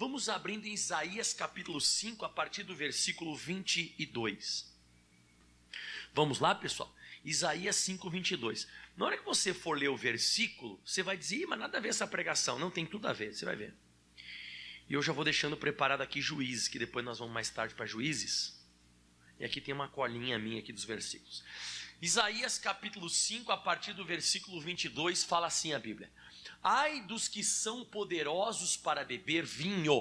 Vamos abrindo em Isaías capítulo 5, a partir do versículo 22. Vamos lá, pessoal? Isaías 5, 22. Na hora que você for ler o versículo, você vai dizer, mas nada a ver essa pregação. Não, tem tudo a ver, você vai ver. E eu já vou deixando preparado aqui Juízes, que depois nós vamos mais tarde para Juízes. E aqui tem uma colinha minha aqui dos versículos. Isaías capítulo 5, a partir do versículo 22, fala assim a Bíblia. Ai dos que são poderosos para beber vinho,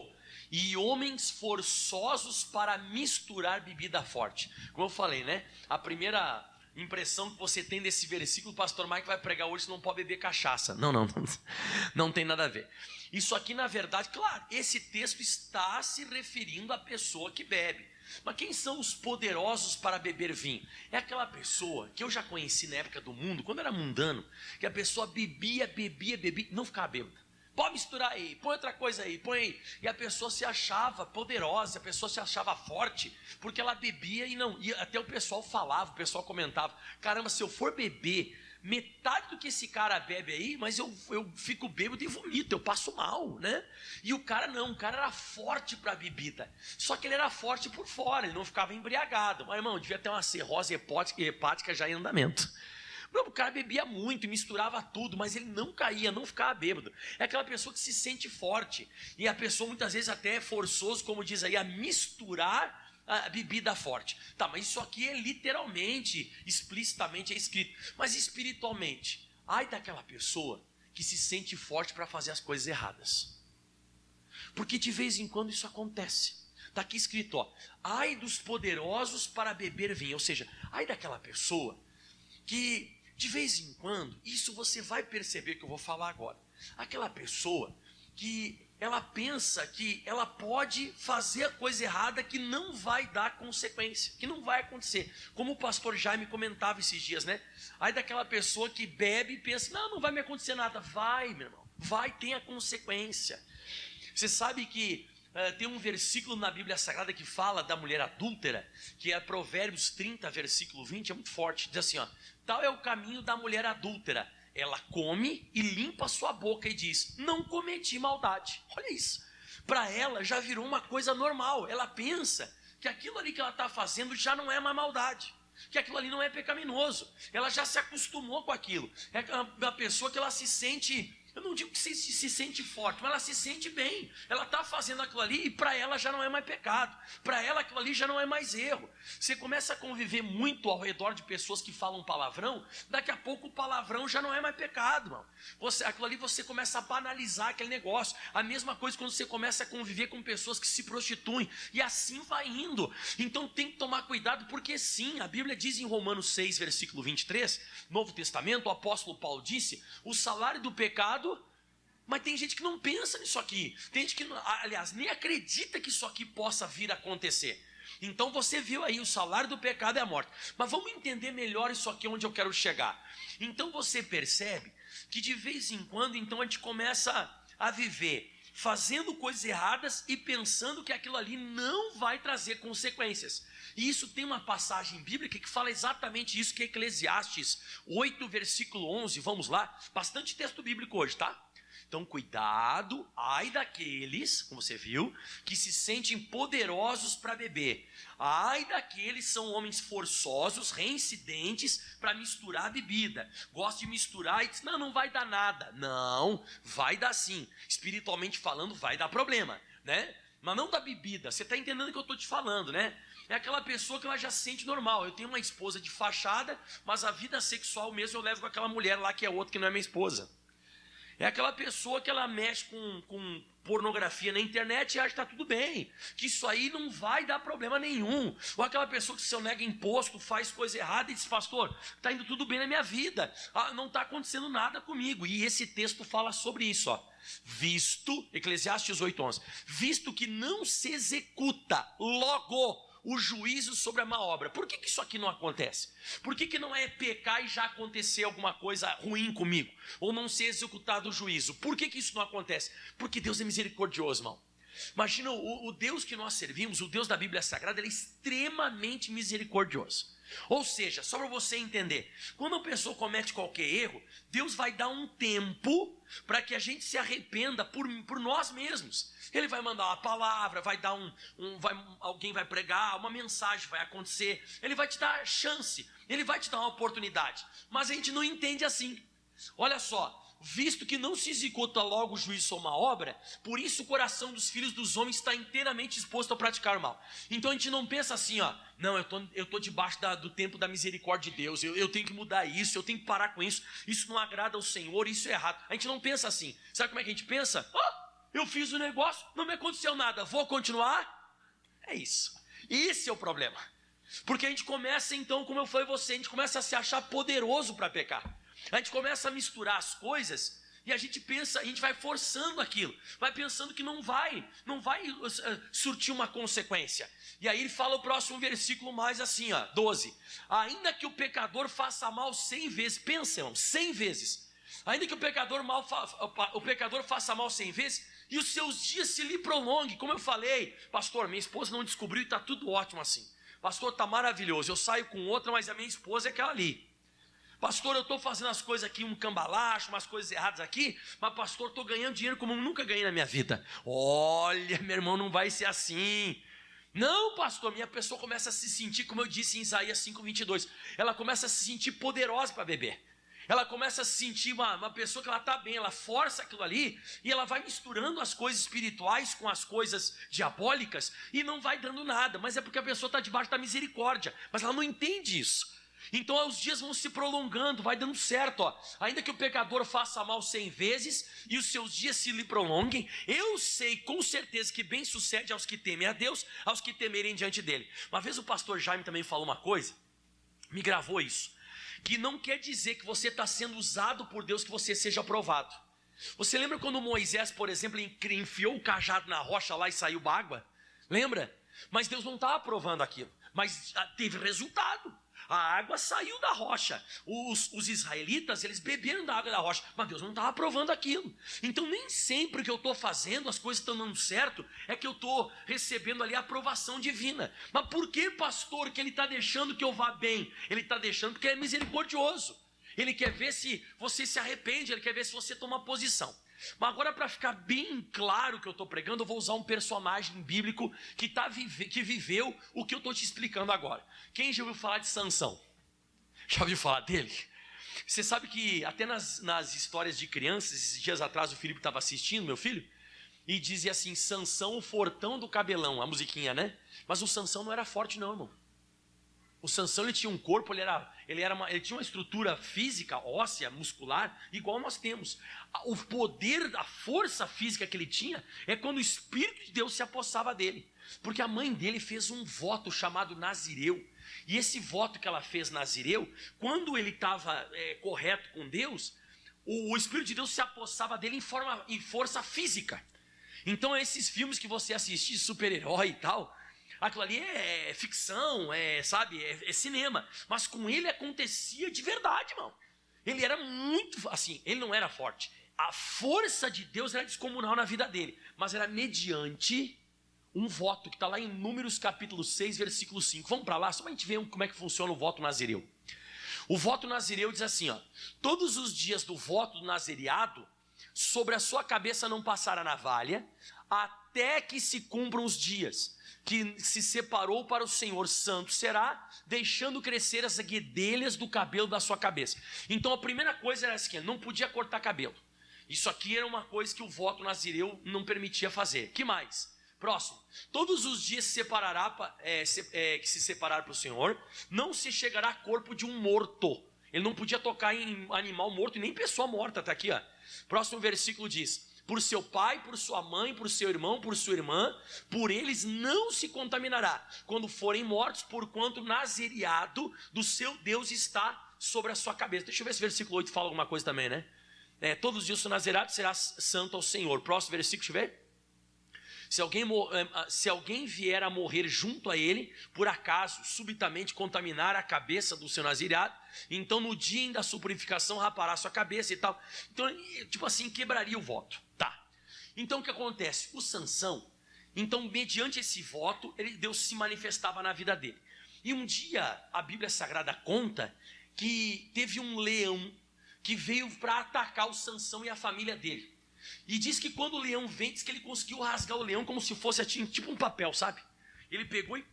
e homens forçosos para misturar bebida forte. Como eu falei, né? A primeira impressão que você tem desse versículo, o pastor Mike vai pregar hoje, você não pode beber cachaça. Não tem nada a ver. Isso aqui, na verdade, claro, esse texto está se referindo à pessoa que bebe. Mas quem são os poderosos para beber vinho? É aquela pessoa que eu já conheci na época do mundo, quando era mundano, que a pessoa bebia, não ficava bêbada. Pode misturar aí, põe outra coisa aí, põe aí. E a pessoa se achava poderosa, a pessoa se achava forte, porque ela bebia e até o pessoal falava, o pessoal comentava, caramba, se eu for beber metade do que esse cara bebe aí, mas eu fico bêbado e vomito, eu passo mal, né? E o cara não, o cara era forte para a bebida, só que ele era forte por fora, ele não ficava embriagado. Mas irmão, devia ter uma cirrose hepática já em andamento. O cara bebia muito, misturava tudo, mas ele não caía, não ficava bêbado. É aquela pessoa que se sente forte, e a pessoa muitas vezes até é forçoso, como diz aí, a misturar a bebida forte. Tá, mas isso aqui é literalmente, explicitamente é escrito. Mas espiritualmente, ai daquela pessoa que se sente forte para fazer as coisas erradas. Porque de vez em quando isso acontece. Está aqui escrito, ó, ai dos poderosos para beber vinho. Ou seja, ai daquela pessoa que de vez em quando, isso você vai perceber que eu vou falar agora. Aquela pessoa que ela pensa que ela pode fazer a coisa errada que não vai dar consequência, que não vai acontecer. Como o pastor Jaime comentava esses dias, né? Aí daquela pessoa que bebe e pensa, não vai me acontecer nada. Vai, meu irmão, vai, tem a consequência. Você sabe que tem um versículo na Bíblia Sagrada que fala da mulher adúltera, que é Provérbios 30, versículo 20, é muito forte. Diz assim, ó, tal é o caminho da mulher adúltera. Ela come e limpa a sua boca e diz, não cometi maldade. Olha isso. Para ela já virou uma coisa normal. Ela pensa que aquilo ali que ela está fazendo já não é mais maldade, que aquilo ali não é pecaminoso. Ela já se acostumou com aquilo. É uma pessoa que ela se sente, eu não digo que se sente forte, mas ela se sente bem. Ela está fazendo aquilo ali e para ela já não é mais pecado. Para ela aquilo ali já não é mais erro. Você começa a conviver muito ao redor de pessoas que falam palavrão, daqui a pouco o palavrão já não é mais pecado, irmão. Aquilo ali você começa a banalizar aquele negócio. A mesma coisa quando você começa a conviver com pessoas que se prostituem. E assim vai indo. Então tem que tomar cuidado, porque sim, a Bíblia diz em Romanos 6, versículo 23, Novo Testamento, o apóstolo Paulo disse, o salário do pecado. Mas tem gente que não pensa nisso aqui. Tem gente que, aliás, nem acredita que isso aqui possa vir a acontecer. Então você viu aí, o salário do pecado é a morte. Mas vamos entender melhor isso aqui onde eu quero chegar. Então você percebe que de vez em quando, então a gente começa a viver fazendo coisas erradas e pensando que aquilo ali não vai trazer consequências. E isso tem uma passagem bíblica que fala exatamente isso, que é Eclesiastes 8, versículo 11. Vamos lá, bastante texto bíblico hoje, tá? Então cuidado, ai daqueles, como você viu, que se sentem poderosos para beber. Ai daqueles que são homens forçosos, reincidentes para misturar a bebida. Gosta de misturar e diz, não vai dar nada. Não, vai dar sim. Espiritualmente falando, vai dar problema, né? Mas não da bebida, você está entendendo o que eu estou te falando, né? É aquela pessoa que ela já se sente normal. Eu tenho uma esposa de fachada, mas a vida sexual mesmo eu levo com aquela mulher lá que é outra que não é minha esposa. É aquela pessoa que ela mexe com pornografia na internet e acha que está tudo bem, que isso aí não vai dar problema nenhum. Ou aquela pessoa que se eu nega imposto, faz coisa errada e diz, pastor, está indo tudo bem na minha vida, não está acontecendo nada comigo. E esse texto fala sobre isso, ó. Visto, Eclesiastes 8:11, visto que não se executa logo o juízo sobre a má obra. Por que isso aqui não acontece? Por que não é pecar e já acontecer alguma coisa ruim comigo? Ou não ser executado o juízo? Por que isso não acontece? Porque Deus é misericordioso, irmão. Imagina o Deus que nós servimos, o Deus da Bíblia Sagrada, ele é extremamente misericordioso. Ou seja, só para você entender, quando a pessoa comete qualquer erro, Deus vai dar um tempo para que a gente se arrependa por nós mesmos. Ele vai mandar uma palavra, vai dar alguém vai pregar, uma mensagem vai acontecer, ele vai te dar chance, ele vai te dar uma oportunidade. Mas a gente não entende assim. Olha só, visto que não se executa logo o juízo sobre uma obra, por isso o coração dos filhos dos homens está inteiramente exposto a praticar o mal. Então a gente não pensa assim, ó, não, eu tô debaixo do tempo da misericórdia de Deus, eu tenho que mudar isso, eu tenho que parar com isso não agrada ao Senhor, isso é errado. A gente não pensa assim. Sabe como é que a gente pensa? Eu fiz o negócio, não me aconteceu nada, vou continuar? É isso. Esse é o problema. Porque a gente começa então, como eu falei você, a gente começa a se achar poderoso para pecar. A gente começa a misturar as coisas e a gente pensa, a gente vai forçando aquilo, vai pensando que não vai surtir uma consequência. E aí ele fala o próximo versículo mais assim, ó, 12. Ainda que o pecador faça mal 100 vezes, pensa, irmão, 100 vezes. Ainda que o pecador faça mal 100 vezes e os seus dias se lhe prolonguem. Como eu falei, pastor, minha esposa não descobriu e está tudo ótimo assim. Pastor, está maravilhoso, eu saio com outra, mas a minha esposa é aquela ali. Pastor, eu estou fazendo as coisas aqui, um cambalacho, umas coisas erradas aqui, mas pastor, estou ganhando dinheiro como eu nunca ganhei na minha vida. Olha, meu irmão, não vai ser assim. Não, pastor, minha pessoa começa a se sentir, como eu disse em Isaías 5:22, ela começa a se sentir poderosa para beber. Ela começa a se sentir uma pessoa que ela está bem, ela força aquilo ali, e ela vai misturando as coisas espirituais com as coisas diabólicas, e não vai dando nada, mas é porque a pessoa está debaixo da misericórdia, mas ela não entende isso. Então os dias vão se prolongando, vai dando certo, ó. Ainda que o pecador faça mal 100 vezes e os seus dias se lhe prolonguem, eu sei com certeza que bem sucede aos que temem a Deus, aos que temerem diante dele. Uma vez o pastor Jaime também falou uma coisa, me gravou isso, que não quer dizer que você está sendo usado por Deus, que você seja aprovado. Você lembra quando Moisés, por exemplo, enfiou o cajado na rocha lá e saiu água? Lembra? Mas Deus não estava aprovando aquilo, mas teve resultado. A água saiu da rocha. Os israelitas, eles beberam da água da rocha, mas Deus não estava aprovando aquilo. Então nem sempre que eu estou fazendo, as coisas estão dando certo, é que eu estou recebendo ali a aprovação divina. Mas por que, pastor, que ele está deixando que eu vá bem? Ele está deixando porque é misericordioso. Ele quer ver se você se arrepende, ele quer ver se você toma posição. Mas agora, para ficar bem claro o que eu estou pregando, eu vou usar um personagem bíblico que viveu o que eu estou te explicando agora. Quem já ouviu falar de Sansão? Já ouviu falar dele? Você sabe que até nas histórias de crianças, esses dias atrás o Felipe estava assistindo, meu filho, e dizia assim, Sansão, o fortão do cabelão, a musiquinha, né? Mas o Sansão não era forte não, irmão. O Sansão, ele tinha um corpo, ele tinha uma estrutura física, óssea, muscular, igual nós temos. O poder, a força física que ele tinha, é quando o Espírito de Deus se apossava dele. Porque a mãe dele fez um voto chamado Nazireu. E esse voto que ela fez Nazireu, quando ele estava correto com Deus, o Espírito de Deus se apossava dele em força física. Então esses filmes que você assiste, super-herói e tal, aquilo ali é ficção, é cinema. Mas com ele acontecia de verdade, irmão. Ele era muito, assim, ele não era forte. A força de Deus era descomunal na vida dele. Mas era mediante um voto que está lá em Números capítulo 6, versículo 5. Vamos para lá, só para a gente ver como é que funciona o voto nazireu. O voto nazireu diz assim, ó. Todos os dias do voto do nazireado, sobre a sua cabeça não passará navalha, até que se cumpram os dias que se separou para o Senhor, santo será, deixando crescer as guedelhas do cabelo da sua cabeça. Então a primeira coisa era assim, não podia cortar cabelo. Isso aqui era uma coisa que o voto nazireu não permitia fazer. Que mais? Próximo. Todos os dias se separará, que se separar para o Senhor, não se chegará corpo de um morto. Ele não podia tocar em animal morto e nem pessoa morta, está aqui, ó. Próximo versículo diz, por seu pai, por sua mãe, por seu irmão, por sua irmã, por eles não se contaminará, quando forem mortos, porquanto o nazireado do seu Deus está sobre a sua cabeça. Deixa eu ver se o versículo 8 fala alguma coisa também, né? Todos os dias o nazireado será santo ao Senhor. Próximo versículo, deixa eu ver. Se alguém vier a morrer junto a ele, por acaso, subitamente contaminar a cabeça do seu nazireado, então no dia da sua purificação rapará a sua cabeça e tal. Então, tipo assim, quebraria o voto. Tá. Então o que acontece? O Sansão, Então, mediante esse voto, Deus se manifestava na vida dele. E um dia, a Bíblia Sagrada conta que teve um leão que veio para atacar o Sansão e a família dele. E diz que quando o leão vem, diz que ele conseguiu rasgar o leão como se fosse tipo um papel, sabe? Ele pegou e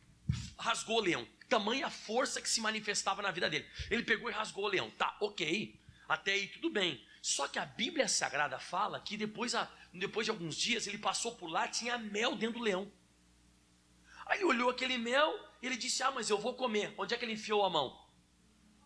rasgou o leão. Tamanha força que se manifestava na vida dele. Ele pegou e rasgou o leão. Tá, ok. Até aí tudo bem. Só que a Bíblia Sagrada fala que depois de alguns dias ele passou por lá, tinha mel dentro do leão. Aí ele olhou aquele mel, ele disse, mas eu vou comer. Onde é que ele enfiou a mão?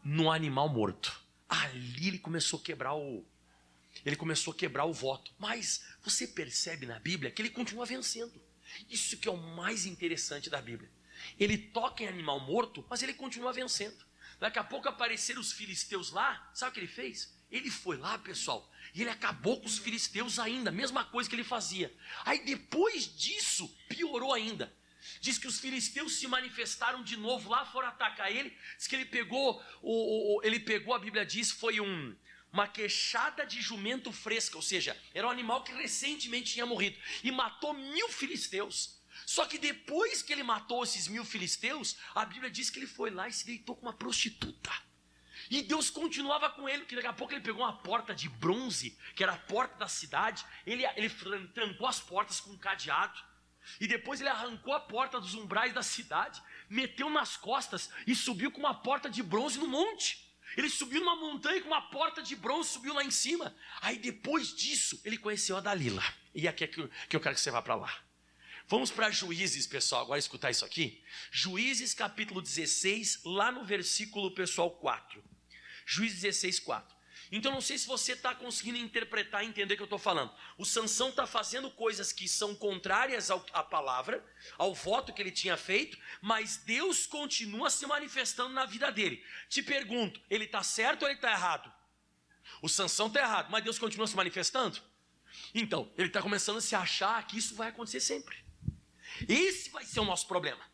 No animal morto. Ali ele começou a quebrar o voto. Mas você percebe na Bíblia que ele continua vencendo. Isso que é o mais interessante da Bíblia. Ele toca em animal morto, mas ele continua vencendo. Daqui a pouco apareceram os filisteus lá. Sabe o que ele fez? Ele foi lá, pessoal, e ele acabou com os filisteus ainda, mesma coisa que ele fazia. Aí depois disso, piorou ainda. Diz que os filisteus se manifestaram de novo lá, foram atacar ele. Diz que ele pegou, a Bíblia diz, foi uma queixada de jumento fresca, ou seja, era um animal que recentemente tinha morrido, e matou 1000 filisteus. Só que depois que ele matou esses 1000 filisteus, a Bíblia diz que ele foi lá e se deitou com uma prostituta. E Deus continuava com ele, porque daqui a pouco ele pegou uma porta de bronze, que era a porta da cidade, ele trancou as portas com um cadeado, e depois ele arrancou a porta dos umbrais da cidade, meteu nas costas e subiu com uma porta de bronze no monte. Ele subiu numa montanha com uma porta de bronze, subiu lá em cima. Aí depois disso, ele conheceu a Dalila. E aqui é que eu quero que você vá para lá. Vamos para Juízes, pessoal, agora escutar isso aqui. Juízes capítulo 16, lá no versículo, pessoal, 4. Juízes 16, 4. Então não sei se você está conseguindo interpretar e entender o que eu estou falando. O Sansão está fazendo coisas que são contrárias à palavra, ao voto que ele tinha feito, mas Deus continua se manifestando na vida dele. Te pergunto, ele está certo ou ele está errado? O Sansão está errado, mas Deus continua se manifestando? Então, ele está começando a se achar que isso vai acontecer sempre. Esse vai ser o nosso problema.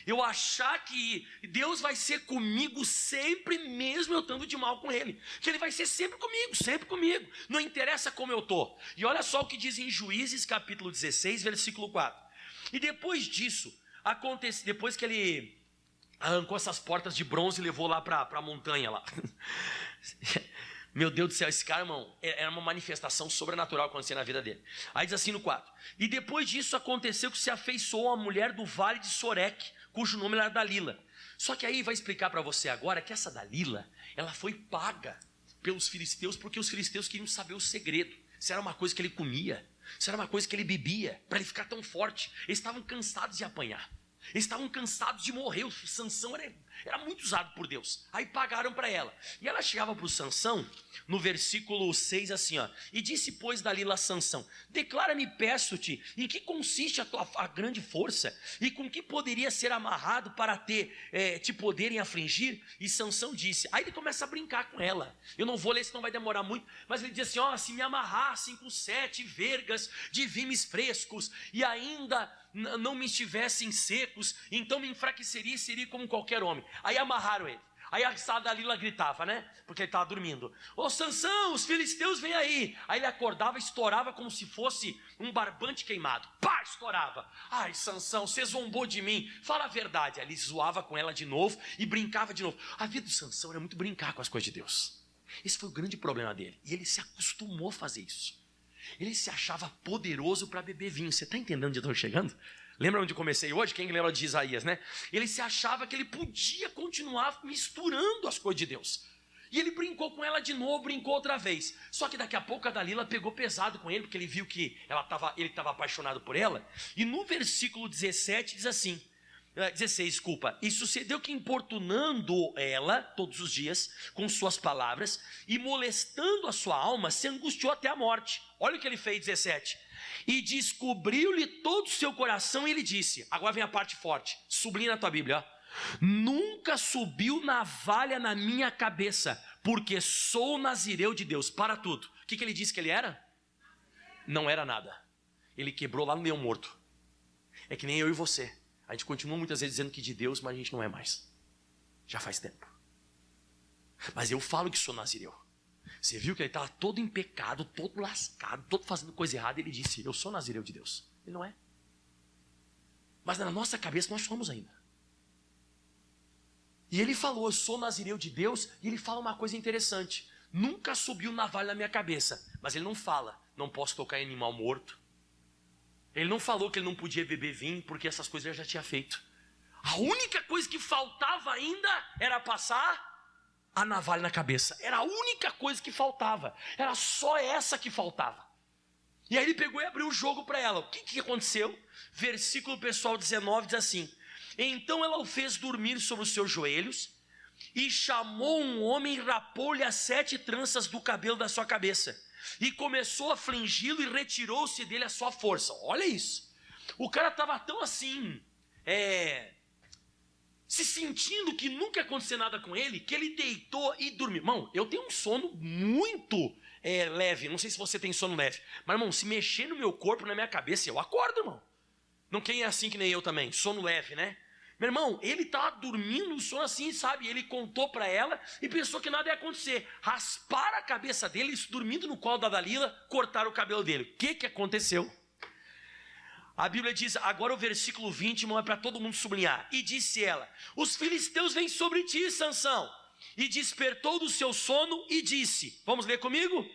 Eu achar que Deus vai ser comigo sempre, mesmo eu estando de mal com Ele. Que Ele vai ser sempre comigo. Não interessa como eu estou. E olha só o que diz em Juízes capítulo 16, versículo 4. E depois disso, depois que ele arrancou essas portas de bronze e levou lá para a montanha lá. Meu Deus do céu, esse cara, irmão, era uma manifestação sobrenatural acontecendo na vida dele. Aí diz assim no 4. E depois disso aconteceu que se afeiçoou a mulher do vale de Soreque, cujo nome era Dalila. Só que aí vai explicar para você agora que essa Dalila, ela foi paga pelos filisteus, porque os filisteus queriam saber o segredo. Se era uma coisa que ele comia, se era uma coisa que ele bebia, para ele ficar tão forte. Eles estavam cansados de apanhar. Eles estavam cansados de morrer. O Sansão era muito usado por Deus. Aí pagaram para ela. E ela chegava para o Sansão, no versículo 6, assim, ó. E disse, pois, Dalila a Sansão: declara-me, peço-te, em que consiste a grande força? E com que poderia ser amarrado para te poderem afligir? E Sansão disse. Aí ele começa a brincar com ela. Eu não vou ler, senão vai demorar muito. Mas ele diz assim, se me amarrassem com 7 vergas de vimes frescos, e ainda não me estivessem secos, então me enfraqueceria e seria como qualquer homem. Aí amarraram ele. Aí a Dalila gritava, né? Porque ele estava dormindo. Ô Sansão, os filisteus vêm aí. Aí ele acordava, estourava como se fosse um barbante queimado. Pá, estourava. Ai, Sansão, você zombou de mim. Fala a verdade. Aí ele zoava com ela de novo e brincava de novo. A vida do Sansão era muito brincar com as coisas de Deus. Esse foi o grande problema dele. E ele se acostumou a fazer isso. Ele se achava poderoso para beber vinho. Você está entendendo onde eu estou chegando? Lembra onde eu comecei hoje? Quem lembra de Isaías, né? Ele se achava que ele podia continuar misturando as coisas de Deus. E ele brincou com ela de novo, brincou outra vez. Só que daqui a pouco a Dalila pegou pesado com ele, porque ele viu que ele estava apaixonado por ela. E no versículo 17 diz assim, 16, desculpa. E sucedeu que importunando ela todos os dias com suas palavras e molestando a sua alma, se angustiou até a morte. Olha o que ele fez, 17. E descobriu-lhe todo o seu coração e ele disse, agora vem a parte forte, sublinha na tua Bíblia, ó. Nunca subiu navalha na minha cabeça, porque sou nazireu de Deus. Para tudo. O que ele disse que ele era? Não era nada. Ele quebrou lá no leão morto. É que nem eu e você. A gente continua muitas vezes dizendo que de Deus, mas a gente não é mais. Já faz tempo. Mas eu falo que sou nazireu. Você viu que ele estava todo em pecado, todo lascado, todo fazendo coisa errada. Ele disse, eu sou nazireu de Deus. Ele não é. Mas na nossa cabeça nós somos ainda. E ele falou, eu sou nazireu de Deus, e ele fala uma coisa interessante. Nunca subiu navalha na minha cabeça, mas ele não fala, não posso tocar em animal morto. Ele não falou que ele não podia beber vinho, porque essas coisas ele já tinha feito. A única coisa que faltava ainda era passar a navalha na cabeça. Era a única coisa que faltava. Era só essa que faltava. E aí ele pegou e abriu o jogo para ela. O que aconteceu? Versículo pessoal 19 diz assim: então ela o fez dormir sobre os seus joelhos, e chamou um homem e rapou-lhe as 7 tranças do cabelo da sua cabeça, e começou a afligi-lo, e retirou-se dele a sua força. Olha isso. O cara estava tão assim, se sentindo que nunca ia acontecer nada com ele, que ele deitou e dormiu. Irmão, eu tenho um sono muito leve, não sei se você tem sono leve, mas irmão, se mexer no meu corpo, na minha cabeça, eu acordo, irmão. Não quem é assim que nem eu também, sono leve, né? Meu irmão, ele estava dormindo, um sono assim, sabe? Ele contou para ela e pensou que nada ia acontecer. Rasparam a cabeça dele, dormindo no colo da Dalila, cortaram o cabelo dele. O que aconteceu? A Bíblia diz, agora o versículo 20, irmão, é para todo mundo sublinhar. E disse ela, os filisteus vêm sobre ti, Sansão. E despertou do seu sono e disse, vamos ler comigo?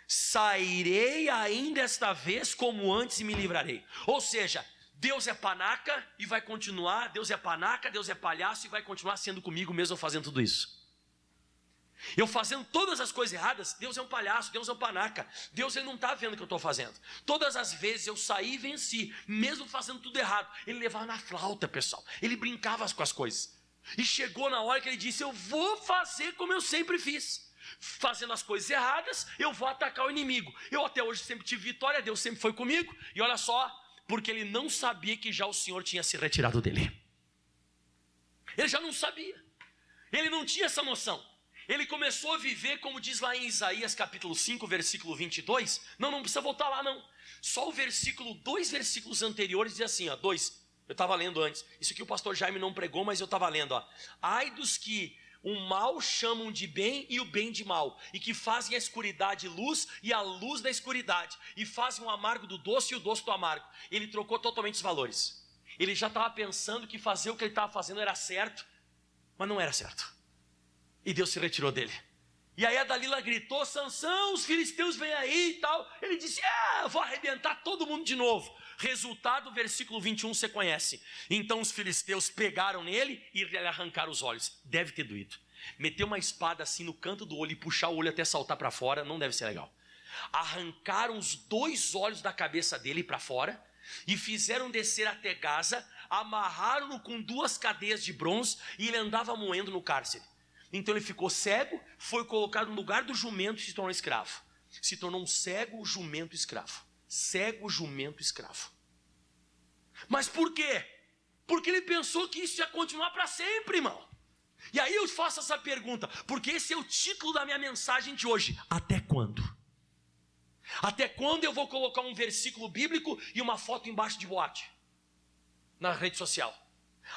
Sairei ainda esta vez como antes e me livrarei. Ou seja, Deus é panaca e vai continuar, Deus é panaca, Deus é palhaço e vai continuar sendo comigo mesmo fazendo tudo isso. Eu fazendo todas as coisas erradas, Deus é um palhaço, Deus é um panaca. Deus ele não está vendo o que eu estou fazendo. Todas as vezes eu saí e venci, mesmo fazendo tudo errado. Ele levava na flauta, pessoal. Ele brincava com as coisas. E chegou na hora que ele disse, eu vou fazer como eu sempre fiz. Fazendo as coisas erradas, eu vou atacar o inimigo. Eu até hoje sempre tive vitória, Deus sempre foi comigo. E olha só, porque ele não sabia que já o Senhor tinha se retirado dele. Ele já não sabia. Ele não tinha essa noção. Ele começou a viver, como diz lá em Isaías capítulo 5, versículo 22. Não precisa voltar lá não. Só o versículo, 2 versículos anteriores diz assim, ó, 2. Eu estava lendo antes. Isso aqui o pastor Jaime não pregou, mas eu estava lendo, ó. Ai dos que o mal chamam de bem e o bem de mal, e que fazem a escuridade luz e a luz da escuridade, e fazem o amargo do doce e o doce do amargo. Ele trocou totalmente os valores. Ele já estava pensando que fazer o que ele estava fazendo era certo, mas não era certo. E Deus se retirou dele. E aí a Dalila gritou, Sansão, os filisteus vêm aí e tal. Ele disse, eu vou arrebentar todo mundo de novo. Resultado, versículo 21, você conhece. Então os filisteus pegaram nele e lhe arrancaram os olhos. Deve ter doído. Meter uma espada assim no canto do olho e puxar o olho até saltar para fora, não deve ser legal. Arrancaram os 2 olhos da cabeça dele para fora e fizeram descer até Gaza, amarraram-no com 2 cadeias de bronze e ele andava moendo no cárcere. Então ele ficou cego, foi colocado no lugar do jumento e se tornou escravo. Se tornou um cego, jumento, escravo. Cego, jumento, escravo. Mas por quê? Porque ele pensou que isso ia continuar para sempre, irmão. E aí eu faço essa pergunta, porque esse é o título da minha mensagem de hoje. Até quando? Até quando eu vou colocar um versículo bíblico e uma foto embaixo de boate? Na rede social.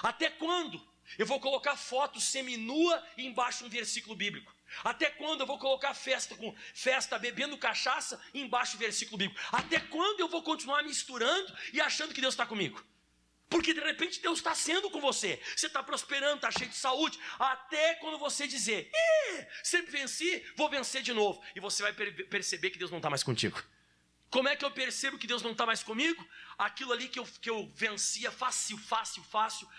Até quando eu vou colocar foto seminua e embaixo um versículo bíblico? Até quando eu vou colocar festa bebendo cachaça e embaixo um versículo bíblico? Até quando eu vou continuar misturando e achando que Deus está comigo? Porque de repente Deus está sendo com você. Você está prosperando, está cheio de saúde. Até quando você dizer, sempre venci, vou vencer de novo. E você vai perceber que Deus não está mais contigo. Como é que eu percebo que Deus não está mais comigo? Aquilo ali que eu vencia fácil,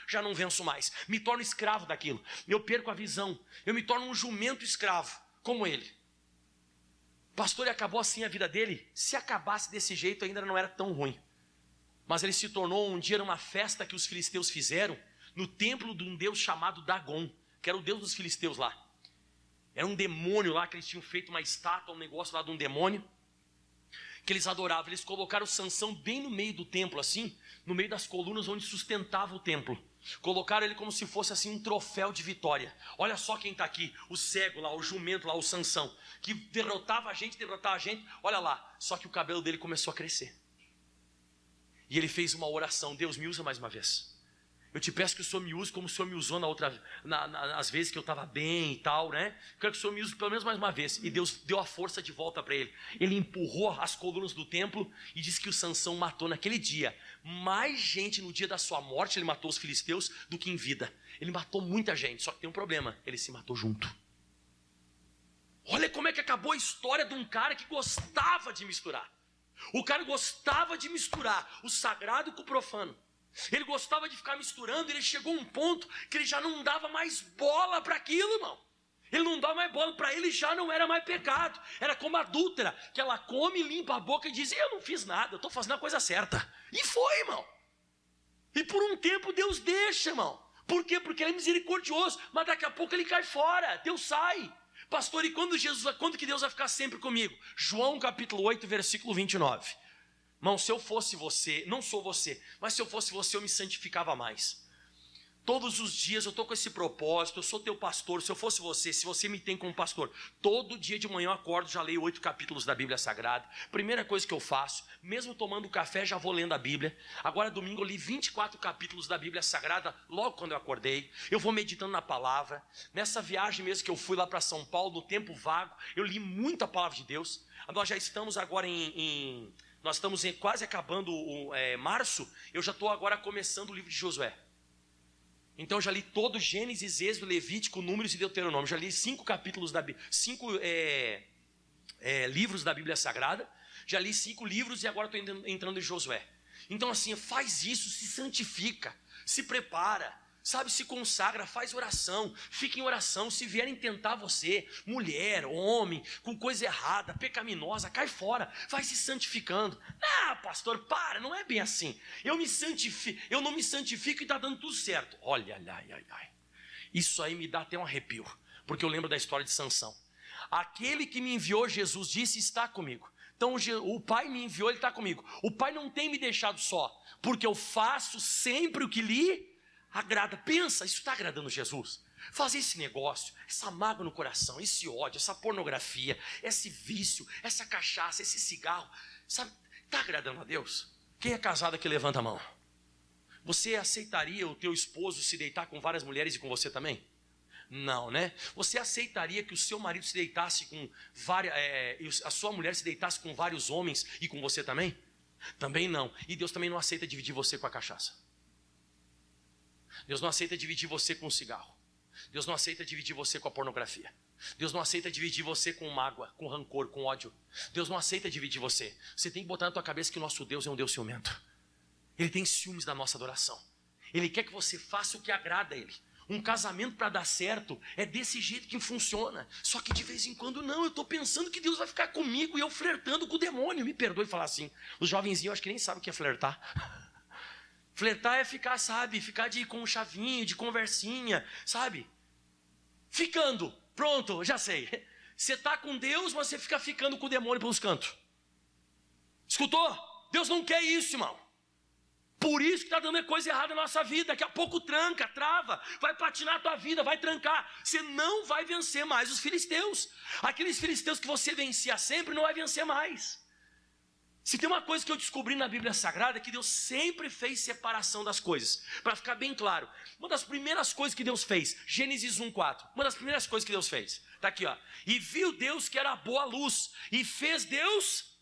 já não venço mais. Me torno escravo daquilo. Eu perco a visão. Eu me torno um jumento escravo, como ele. Pastor, e acabou assim a vida dele? Se acabasse desse jeito ainda não era tão ruim. Mas ele se tornou um dia numa festa que os filisteus fizeram, no templo de um deus chamado Dagon, que era o deus dos filisteus lá. Era um demônio lá, que eles tinham feito uma estátua, um negócio lá de um demônio, que eles adoravam. Eles colocaram Sansão bem no meio do templo, assim, no meio das colunas onde sustentava o templo. Colocaram ele como se fosse assim um troféu de vitória. Olha só quem está aqui, o cego lá, o jumento lá, o Sansão, que derrotava a gente, olha lá. Só que o cabelo dele começou a crescer. E ele fez uma oração, Deus me usa mais uma vez. Eu te peço que o Senhor me use como o Senhor me usou nas vezes que eu estava bem e tal, né? Quero que o Senhor me use pelo menos mais uma vez. E Deus deu a força de volta para ele. Ele empurrou as colunas do templo e disse que o Sansão matou naquele dia mais gente no dia da sua morte, ele matou os filisteus, do que em vida. Ele matou muita gente, só que tem um problema, ele se matou junto. Olha como é que acabou a história de um cara que gostava de misturar. O cara gostava de misturar o sagrado com o profano. Ele gostava de ficar misturando, ele chegou a um ponto que ele já não dava mais bola para aquilo, irmão. Ele não dava mais bola, para ele já não era mais pecado. Era como a adúltera, que ela come, limpa a boca e diz: eu não fiz nada, eu estou fazendo a coisa certa. E foi, irmão. E por um tempo Deus deixa, irmão. Por quê? Porque ele é misericordioso, mas daqui a pouco ele cai fora, Deus sai. Pastor, e quando que Deus vai ficar sempre comigo? João capítulo 8, versículo 29. Irmão, se eu fosse você, não sou você, mas se eu fosse você, eu me santificava mais. Todos os dias eu estou com esse propósito, eu sou teu pastor. Se eu fosse você, se você me tem como pastor, todo dia de manhã eu acordo, já leio 8 capítulos da Bíblia Sagrada. Primeira coisa que eu faço, mesmo tomando café, já vou lendo a Bíblia. Agora domingo eu li 24 capítulos da Bíblia Sagrada, logo quando eu acordei. Eu vou meditando na palavra. Nessa viagem mesmo que eu fui lá para São Paulo, no tempo vago, eu li muito a palavra de Deus. Nós já estamos agora nós estamos quase acabando março. Eu já estou agora começando o livro de Josué. Então eu já li todo Gênesis, Êxodo, Levítico, Números e Deuteronômio. Já li 5 capítulos livros da Bíblia Sagrada. Já li 5 livros e agora estou entrando em Josué. Então assim, faz isso, se santifica, se prepara, sabe, se consagra, faz oração, fica em oração. Se vierem tentar você, mulher, homem, com coisa errada, pecaminosa, cai fora, vai se santificando. Ah, pastor, para, não é bem assim. Eu não me santifico e está dando tudo certo. Olha, ai. Isso aí me dá até um arrepio, porque eu lembro da história de Sansão. Aquele que me enviou, Jesus disse, está comigo. Então o Pai me enviou, Ele está comigo. O Pai não tem me deixado só, porque eu faço sempre o que lhe agrada. Pensa, isso está agradando Jesus? Fazer esse negócio, essa mágoa no coração, esse ódio, essa pornografia, esse vício, essa cachaça, esse cigarro, sabe, está agradando a Deus? Quem é casado aqui levanta a mão. Você aceitaria o teu esposo se deitar com várias mulheres e com você também? Não, né? Você aceitaria que o seu marido se deitasse com a sua mulher se deitasse com vários homens e com você também? Também não. E Deus também não aceita dividir você com a cachaça. Deus não aceita dividir você com o cigarro. Deus não aceita dividir você com a pornografia. Deus não aceita dividir você com mágoa, com rancor, com ódio. Deus não aceita dividir você. Você tem que botar na tua cabeça que o nosso Deus é um Deus ciumento. Ele tem ciúmes da nossa adoração. Ele quer que você faça o que agrada a Ele. Um casamento para dar certo é desse jeito que funciona. Só que de vez em quando não, eu estou pensando que Deus vai ficar comigo e eu flertando com o demônio. Me perdoe falar assim. Os jovenzinhos eu acho que nem sabem o que é flertar. Flertar é ficar, sabe, ficar com um chavinho, de conversinha, sabe? Ficando, pronto, já sei. Você está com Deus, mas você fica ficando com o demônio pelos cantos. Escutou? Deus não quer isso, irmão. Por isso que está dando coisa errada na nossa vida. Daqui a pouco tranca, trava, vai patinar a tua vida, vai trancar. Você não vai vencer mais os filisteus. Aqueles filisteus que você vencia sempre, não vai vencer mais. Se tem uma coisa que eu descobri na Bíblia Sagrada, é que Deus sempre fez separação das coisas. Para ficar bem claro, uma das primeiras coisas que Deus fez, Gênesis 1:4, uma das primeiras coisas que Deus fez, está aqui, ó. E viu Deus que era boa luz, e fez Deus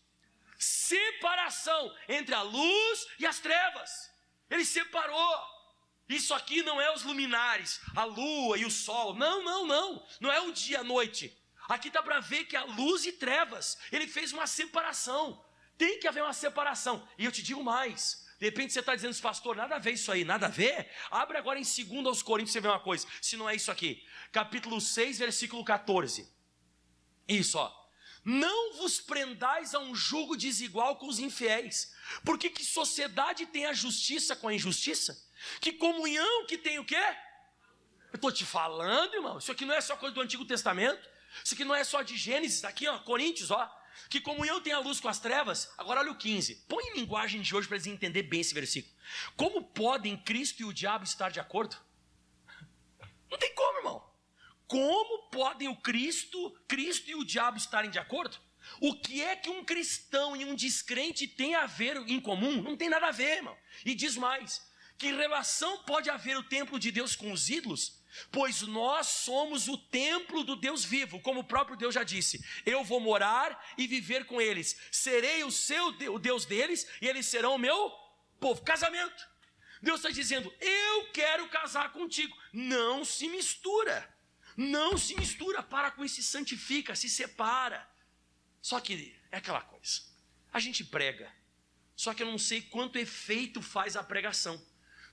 separação entre a luz e as trevas. Ele separou. Isso aqui não é os luminares, a lua e o sol. Não é o dia e a noite. Aqui está para ver que a luz e trevas. Ele fez uma separação. Tem que haver uma separação. E eu te digo mais. De repente você está dizendo, pastor, nada a ver isso aí, nada a ver? Abre agora em 2 Coríntios, você vê uma coisa. Se não é isso aqui. Capítulo 6, versículo 14. Isso, ó. Não vos prendais a um jugo desigual com os infiéis. Porque que sociedade tem a justiça com a injustiça? Que comunhão que tem o quê? Eu estou te falando, irmão. Isso aqui não é só coisa do Antigo Testamento. Isso aqui não é só de Gênesis. Aqui, ó, Coríntios, ó. Que comunhão tem a luz com as trevas? Agora olha o 15. Põe em linguagem de hoje para eles entenderem bem esse versículo. Como podem Cristo e o diabo estar de acordo? Não tem como, irmão. Como podem o Cristo e o diabo estarem de acordo? O que é que um cristão e um descrente têm a ver em comum? Não tem nada a ver, irmão. E diz mais. Que relação pode haver o templo de Deus com os ídolos? Pois nós somos o templo do Deus vivo, como o próprio Deus já disse: eu vou morar e viver com eles, serei o Deus deles e eles serão o meu povo. Casamento. Deus está dizendo: eu quero casar contigo. Não se mistura, não se mistura, para com isso, se santifica, se separa. Só que é aquela coisa, a gente prega, só que eu não sei quanto efeito faz a pregação,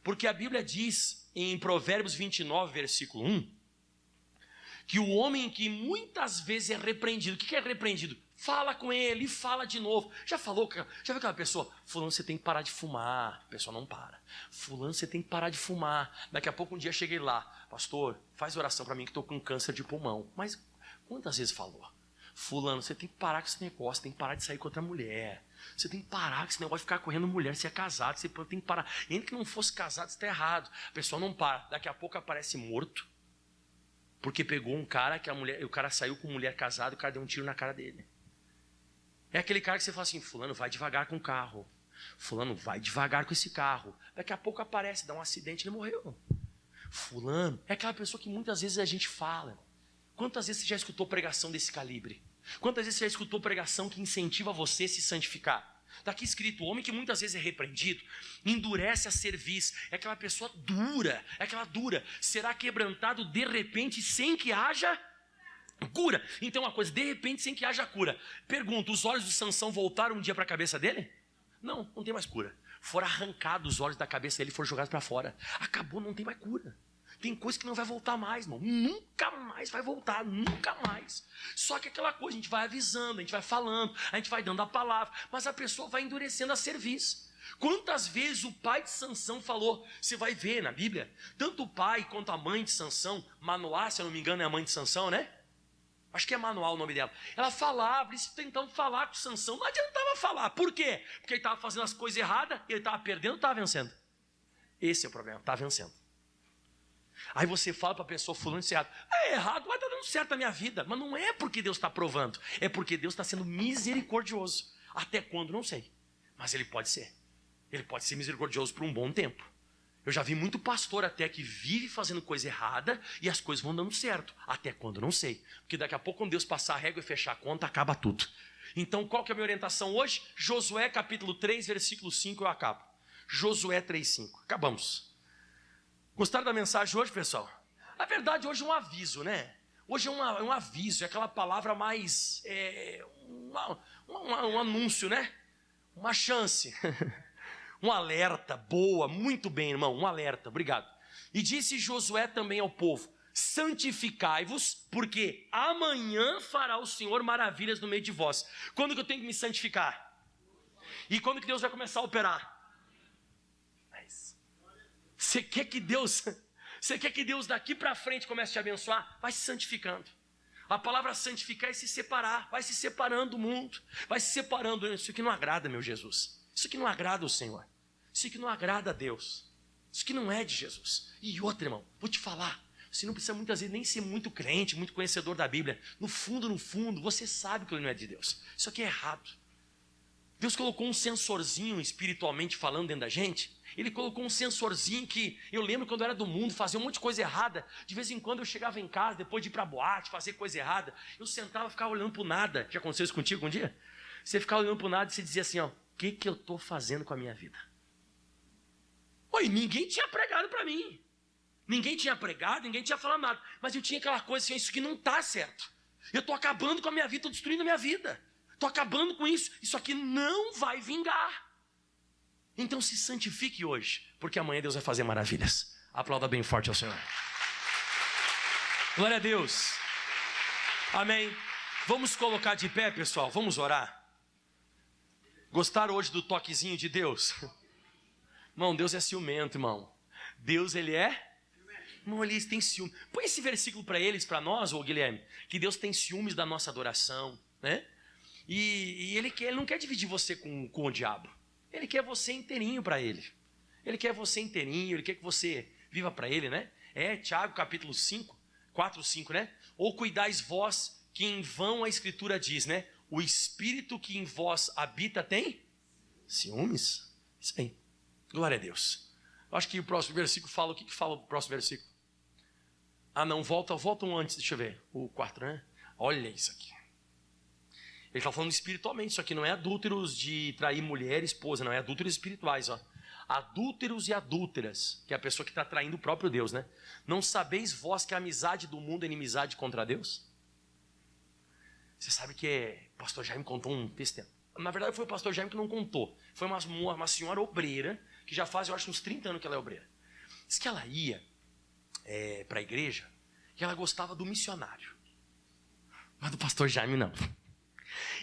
porque a Bíblia diz em Provérbios 29, versículo 1, que o homem que muitas vezes é repreendido, o que é repreendido? Fala com ele e fala de novo. Já viu aquela pessoa? Fulano, você tem que parar de fumar. A pessoa não para. Fulano, você tem que parar de fumar. Daqui a pouco um dia cheguei lá: pastor, faz oração para mim que estou com câncer de pulmão. Mas quantas vezes falou? Fulano, você tem que parar com esse negócio, tem que parar de sair com outra mulher. Você tem que parar com esse negócio de ficar correndo mulher, você é casado, você tem que parar. Ainda que não fosse casado, você está errado. A pessoa não para. Daqui a pouco aparece morto, porque pegou um cara que o cara saiu com mulher casada e o cara deu um tiro na cara dele. É aquele cara que você fala assim: fulano, vai devagar com o carro. Fulano, vai devagar com esse carro. Daqui a pouco aparece, dá um acidente e ele morreu. Fulano, é aquela pessoa que muitas vezes a gente fala. Quantas vezes você já escutou pregação desse calibre? Quantas vezes você já escutou pregação que incentiva você a se santificar? Está aqui escrito: o homem que muitas vezes é repreendido, endurece a cerviz. É aquela pessoa dura, será quebrantado de repente sem que haja cura. Então uma coisa, de repente sem que haja cura. Pergunto, os olhos de Sansão voltaram um dia para a cabeça dele? Não tem mais cura. Foram arrancados os olhos da cabeça dele, foram jogados para fora. Acabou, não tem mais cura. Tem coisa que não vai voltar mais, irmão. Nunca mais vai voltar, nunca mais. Só que aquela coisa, a gente vai avisando, a gente vai falando, a gente vai dando a palavra, mas a pessoa vai endurecendo a cerviz. Quantas vezes o pai de Sansão falou? Você vai ver na Bíblia, tanto o pai quanto a mãe de Sansão, Manoá, se eu não me engano é a mãe de Sansão, né? Acho que é Manoá o nome dela. Ela falava, eles tentando falar com Sansão, não adiantava falar. Por quê? Porque ele estava fazendo as coisas erradas, ele estava perdendo ou estava vencendo? Esse é o problema, está vencendo. Aí você fala para a pessoa: fulano, isso é errado. É errado, mas está dando certo na minha vida. Mas não é porque Deus está provando, é porque Deus está sendo misericordioso. Até quando, não sei, mas Ele pode ser. Ele pode ser misericordioso por um bom tempo. Eu já vi muito pastor até que vive fazendo coisa errada e as coisas vão dando certo. Até quando, não sei. Porque daqui a pouco, quando Deus passar a régua e fechar a conta, acaba tudo. Então qual que é a minha orientação hoje? Josué capítulo 3, versículo 5, eu acabo. Josué 3, 5, acabamos. Gostaram da mensagem hoje, pessoal? Na verdade, hoje é um aviso, né? Hoje é um aviso, é aquela palavra mais... um anúncio, né? Uma chance. Um alerta, boa, muito bem, irmão, um alerta, obrigado. E disse Josué também ao povo: santificai-vos, porque amanhã fará o Senhor maravilhas no meio de vós. Quando que eu tenho que me santificar? E quando que Deus vai começar a operar? Você quer que Deus daqui para frente comece a te abençoar? Vai se santificando. A palavra santificar é se separar, vai se separando do mundo, vai se separando. Isso aqui não agrada, meu Jesus. Isso aqui não agrada o Senhor. Isso aqui não agrada a Deus. Isso aqui não é de Jesus. E outra, irmão, vou te falar. Você não precisa muitas vezes nem ser muito crente, muito conhecedor da Bíblia. No fundo, você sabe que ele não é de Deus. Isso aqui é errado. Deus colocou um sensorzinho espiritualmente falando dentro da gente. Ele colocou um sensorzinho que eu lembro quando eu era do mundo, fazia um monte de coisa errada. De vez em quando eu chegava em casa, depois de ir para a boate, fazer coisa errada, eu sentava e ficava olhando para o nada. Já aconteceu isso contigo um dia? Você ficava olhando para o nada e você dizia assim: ó, o que eu estou fazendo com a minha vida? Oi, ninguém tinha pregado para mim. Ninguém tinha pregado, ninguém tinha falado nada. Mas eu tinha aquela coisa assim: isso aqui não está certo. Eu estou acabando com a minha vida, estou destruindo a minha vida. Estou acabando com isso. Isso aqui não vai vingar. Então se santifique hoje, porque amanhã Deus vai fazer maravilhas. Aplauda bem forte ao Senhor. Glória a Deus. Amém. Vamos colocar de pé, pessoal. Vamos orar. Gostaram hoje do toquezinho de Deus? Irmão, Deus é ciumento, irmão. Deus, Ele é? Irmão, eles têm ciúme. Põe esse versículo para eles, para nós, ô Guilherme. Que Deus tem ciúmes da nossa adoração, né? E ele não quer dividir você com o diabo. Ele quer você inteirinho para Ele. Ele quer você inteirinho, Ele quer que você viva para Ele, né? Tiago capítulo 5, 4, 5, né? Ou cuidais vós que em vão a Escritura diz, né? O Espírito que em vós habita tem ciúmes? Isso aí. Glória a Deus. Eu acho que o próximo versículo fala, o que fala o próximo versículo? Ah não, volta um antes, deixa eu ver, o 4, né? Olha isso aqui. Ele está falando espiritualmente, isso aqui não é adúlteros de trair mulher, esposa, não, é adúlteros espirituais, ó. Adúlteros e adúlteras, que é a pessoa que está traindo o próprio Deus, né? Não sabeis vós que a amizade do mundo é inimizade contra Deus? Você sabe que o pastor Jaime contou um testemunho. Na verdade foi o pastor Jaime que não contou. Foi uma senhora obreira, que já faz, eu acho, uns 30 anos que ela é obreira. Diz que ela ia para a igreja e ela gostava do missionário. Mas do pastor Jaime não.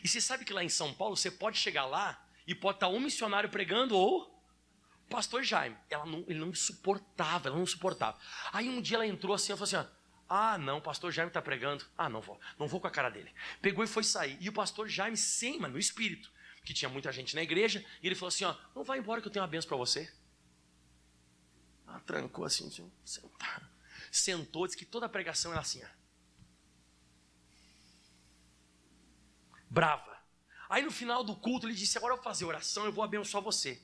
E você sabe que lá em São Paulo você pode chegar lá e pode estar um missionário pregando ou o pastor Jaime. Ele não suportava, ela não suportava. Aí um dia ela entrou assim e falou assim: ah não, o pastor Jaime está pregando. Ah não vou com a cara dele. Pegou e foi sair. E o pastor Jaime, mas no espírito, que tinha muita gente na igreja, e ele falou assim: não vai embora que eu tenho uma bênção para você. Ela trancou assim, sentou, disse que toda a pregação era assim, brava. Aí no final do culto ele disse: agora eu vou fazer oração, eu vou abençoar você.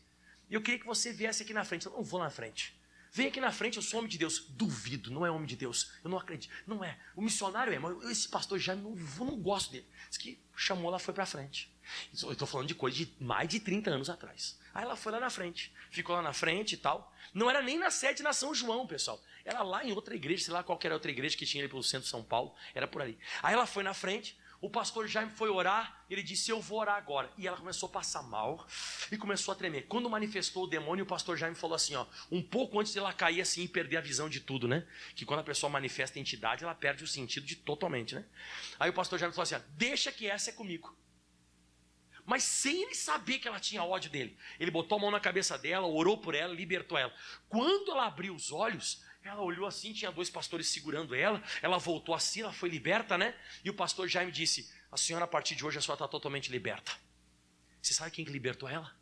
E eu queria que você viesse aqui na frente. Eu não vou na frente. Vem aqui na frente, eu sou homem de Deus. Duvido, não é homem de Deus. Eu não acredito. Não é. O missionário é, mas esse pastor já não gosto dele. Diz que chamou, ela foi para frente. Eu estou falando de coisa de mais de 30 anos atrás. Aí ela foi lá na frente. Ficou lá na frente e tal. Não era nem na sede na São João, pessoal. Era lá em outra igreja, sei lá qual que era a outra igreja que tinha ali pelo centro de São Paulo. Era por ali. Aí ela foi na frente. O pastor Jaime foi orar, ele disse: eu vou orar agora. E ela começou a passar mal e começou a tremer. Quando manifestou o demônio, o pastor Jaime falou assim, um pouco antes de ela cair assim e perder a visão de tudo, né? Que quando a pessoa manifesta a entidade, ela perde o sentido totalmente, né? Aí o pastor Jaime falou assim: deixa que essa é comigo. Mas sem ele saber que ela tinha ódio dele. Ele botou a mão na cabeça dela, orou por ela, libertou ela. Quando ela abriu os olhos, ela olhou assim, tinha 2 pastores segurando ela. Ela voltou assim, ela foi liberta, né? E o pastor Jaime disse: a senhora a partir de hoje a senhora está totalmente liberta. Você sabe quem que libertou ela?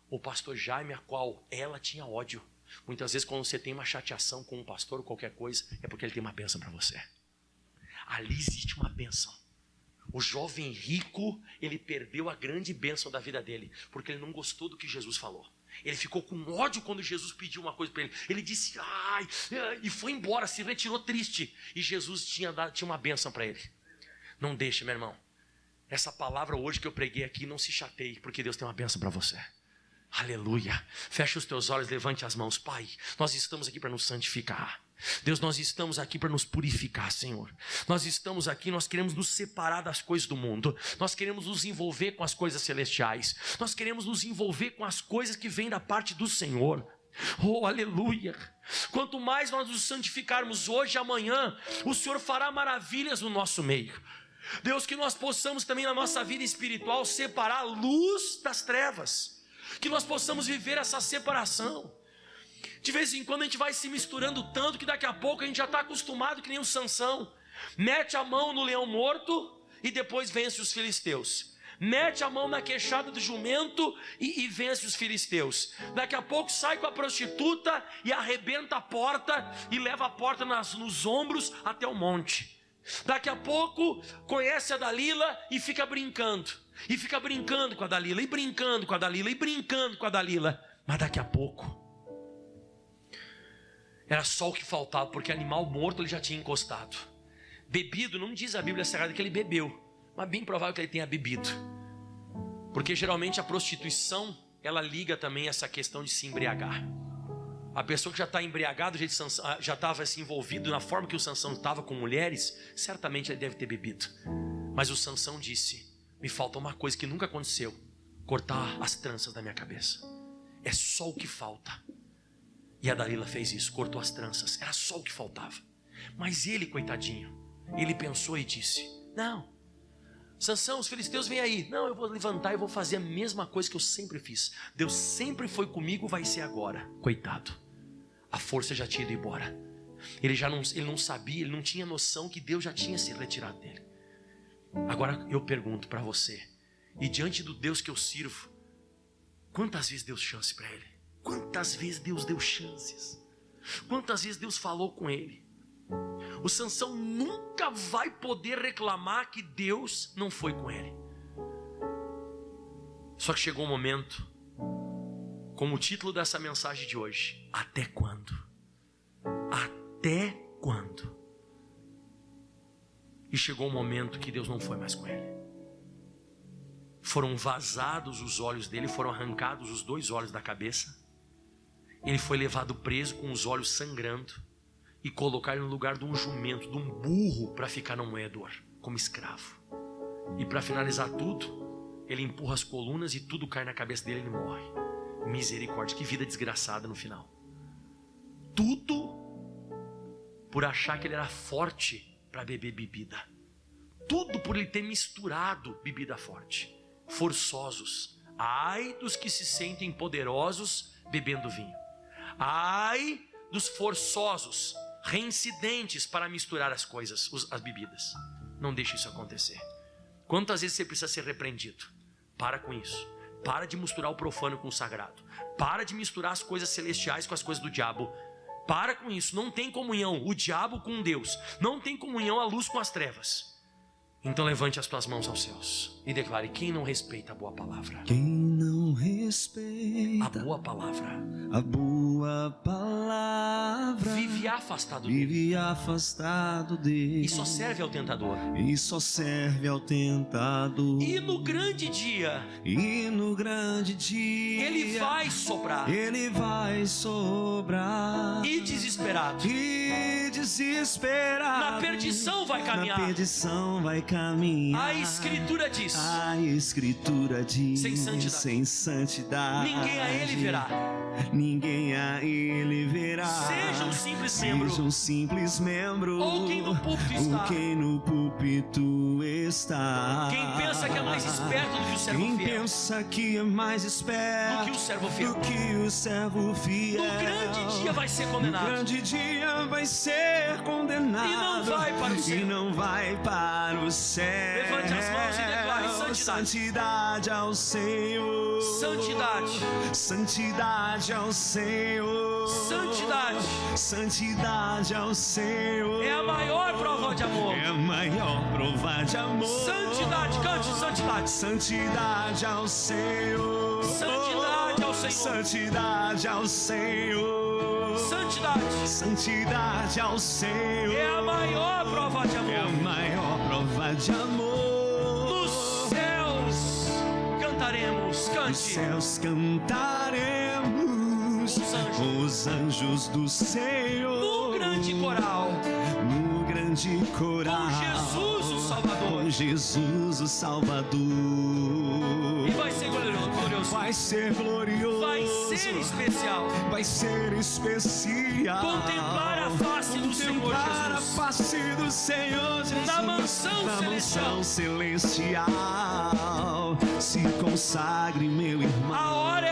O pastor Jaime, a qual ela tinha ódio. Muitas vezes quando você tem uma chateação com um pastor ou qualquer coisa, é porque ele tem uma bênção para você. Ali existe uma bênção. O jovem rico, ele perdeu a grande bênção da vida dele, porque ele não gostou do que Jesus falou. Ele ficou com ódio quando Jesus pediu uma coisa para ele. Ele disse, ai, e foi embora, se retirou triste. E Jesus tinha uma bênção para ele. Não deixe, meu irmão. Essa palavra hoje que eu preguei aqui, não se chateie, porque Deus tem uma bênção para você. Aleluia. Feche os teus olhos, levante as mãos. Pai, nós estamos aqui para nos santificar. Deus, nós estamos aqui para nos purificar, Senhor. Nós estamos aqui, nós queremos nos separar das coisas do mundo. Nós queremos nos envolver com as coisas celestiais. Nós queremos nos envolver com as coisas que vêm da parte do Senhor. Oh, aleluia. Quanto mais nós nos santificarmos hoje e amanhã, o Senhor fará maravilhas no nosso meio. Deus, que nós possamos também na nossa vida espiritual separar a luz das trevas. Que nós possamos viver essa separação. De vez em quando a gente vai se misturando tanto que daqui a pouco a gente já está acostumado que nem o Sansão. Mete a mão no leão morto e depois vence os filisteus. Mete a mão na queixada do jumento e vence os filisteus. Daqui a pouco sai com a prostituta e arrebenta a porta e leva a porta nos ombros até o monte. Daqui a pouco conhece a Dalila e fica brincando. E fica brincando com a Dalila, e brincando com a Dalila, e brincando com a Dalila. Mas daqui a pouco era só o que faltava, porque animal morto ele já tinha encostado. Bebido, não diz a Bíblia Sagrada que ele bebeu, mas bem provável que ele tenha bebido. Porque geralmente a prostituição, ela liga também essa questão de se embriagar. A pessoa que já está embriagada, já estava assim, envolvido na forma que o Sansão estava com mulheres, certamente ele deve ter bebido. Mas o Sansão disse: me falta uma coisa que nunca aconteceu, cortar as tranças da minha cabeça. É só o que falta. E a Dalila fez isso, cortou as tranças. Era só o que faltava. Mas ele, coitadinho, ele pensou e disse: não, Sansão, os filisteus vêm aí. Não, eu vou levantar e vou fazer a mesma coisa que eu sempre fiz. Deus sempre foi comigo, vai ser agora. Coitado, a força já tinha ido embora. Ele não sabia, ele não tinha noção que Deus já tinha se retirado dele. Agora eu pergunto para você, e diante do Deus que eu sirvo, quantas vezes deu chance para ele? Quantas vezes Deus deu chances? Quantas vezes Deus falou com ele? O Sansão nunca vai poder reclamar que Deus não foi com ele. Só que chegou um momento, como o título dessa mensagem de hoje: até quando? Até quando? E chegou um momento que Deus não foi mais com ele. Foram vazados os olhos dele, foram arrancados os 2 olhos da cabeça. Ele foi levado preso com os olhos sangrando e colocaram no lugar de um jumento, de um burro, para ficar no moedor, como escravo. E para finalizar tudo, ele empurra as colunas e tudo cai na cabeça dele e ele morre. Misericórdia, que vida desgraçada no final. Tudo por achar que ele era forte para beber bebida. Tudo por ele ter misturado bebida forte. Forçosos. Ai dos que se sentem poderosos bebendo vinho. Ai dos forçosos, reincidentes para misturar as coisas, as bebidas. Não deixe isso acontecer. Quantas vezes você precisa ser repreendido? Para com isso. Para de misturar o profano com o sagrado. Para de misturar as coisas celestiais com as coisas do diabo. Para com isso. Não tem comunhão o diabo com Deus. Não tem comunhão a luz com as trevas. Então levante as tuas mãos aos céus e declare: quem não respeita a boa palavra? Quem não respeita a boa palavra, vive afastado dele. Vive afastado dele. E só serve ao tentador. E só serve ao tentador. E no grande dia, ele vai sobrar. Ele vai sobrar. E desesperado. Na perdição vai caminhar. Na perdição vai caminhar. A Escritura diz. Sem santidade. Ninguém a ele verá. Ninguém a ele verá. Seja um simples membro. Ou quem no púlpito está. Ou quem no púlpito está. Quem pensa que é mais esperto do que o servo fiel. Quem pensa que é mais esperto do que o servo fiel. No grande dia vai ser condenado. No grande dia vai ser condenado. E não vai para o céu. E não vai para o céu. Levante as mãos e declare: santidade. Santidade ao Senhor. Santidade ao Senhor. Santidade ao Senhor. É a maior prova de amor. É a maior prova de amor. Santidade, cante santidade. Santidade ao Senhor. Santidade ao Senhor. Santidade ao Senhor. Santidade ao Senhor. É a maior prova de amor. É a maior prova de amor. Nos céus cantaremos. Cante. Nos céus cantaremos. Os anjos do Senhor. No grande coral. Com Jesus o Salvador. E vai ser glorioso. Vai ser glorioso. Vai ser especial. Contemplar a face do Senhor Jesus. Na mansão celestial. Se consagre, meu irmão. A hora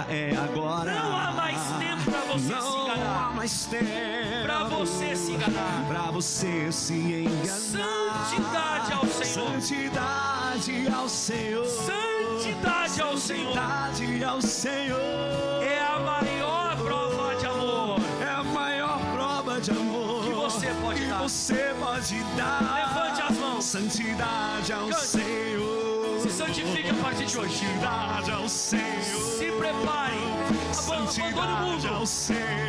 é agora. Não há mais tempo para você se enganar. Para você se enganar. Para você se enganar. Santidade ao Senhor. Santidade ao Senhor. Santidade ao Senhor. Santidade ao Senhor. É a maior prova de amor. É a maior prova de amor que você pode dar. Levante as mãos. Santidade ao Senhor. Se santifique a partir de hoje. Santidade ao Senhor. Se prepare. Abandone o mundo.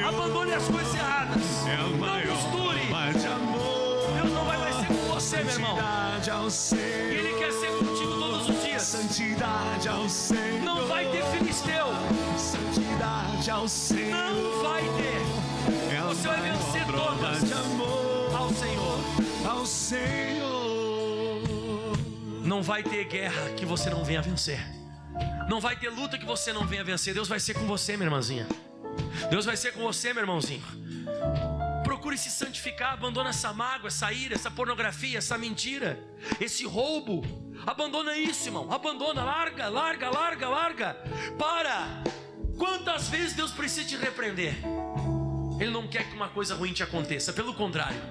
Abandone as coisas erradas. É a maior prova de amor. Deus não vai mais ser com você, meu irmão. Santidade ao Senhor. Ele quer ser contigo todos os dias. Santidade ao Senhor. Não vai ter filisteu. Santidade ao Senhor. Não vai ter. Você vai vencer todas. Ao Senhor. Não vai ter guerra que você não venha vencer. Não vai ter luta que você não venha vencer. Deus vai ser com você, minha irmãzinha. Deus vai ser com você, meu irmãozinho. Procure se santificar. Abandona essa mágoa, essa ira, essa pornografia, essa mentira, esse roubo. Abandona isso, irmão. Abandona, larga. Para. Quantas vezes Deus precisa te repreender? Ele não quer que uma coisa ruim te aconteça. Pelo contrário,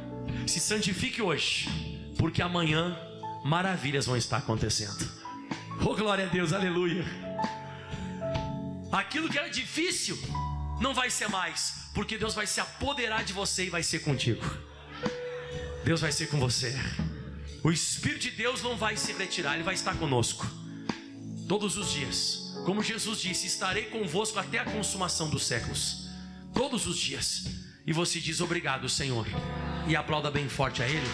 se santifique hoje, porque amanhã maravilhas vão estar acontecendo. Oh, glória a Deus, aleluia. Aquilo que era difícil não vai ser mais, porque Deus vai se apoderar de você e vai ser contigo. Deus vai ser com você. O Espírito de Deus não vai se retirar, Ele vai estar conosco todos os dias. Como Jesus disse, estarei convosco até a consumação dos séculos, todos os dias. E você diz obrigado, Senhor, e aplauda bem forte a Ele.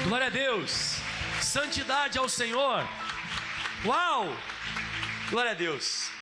Glória a Deus, santidade ao Senhor. Uau, glória a Deus.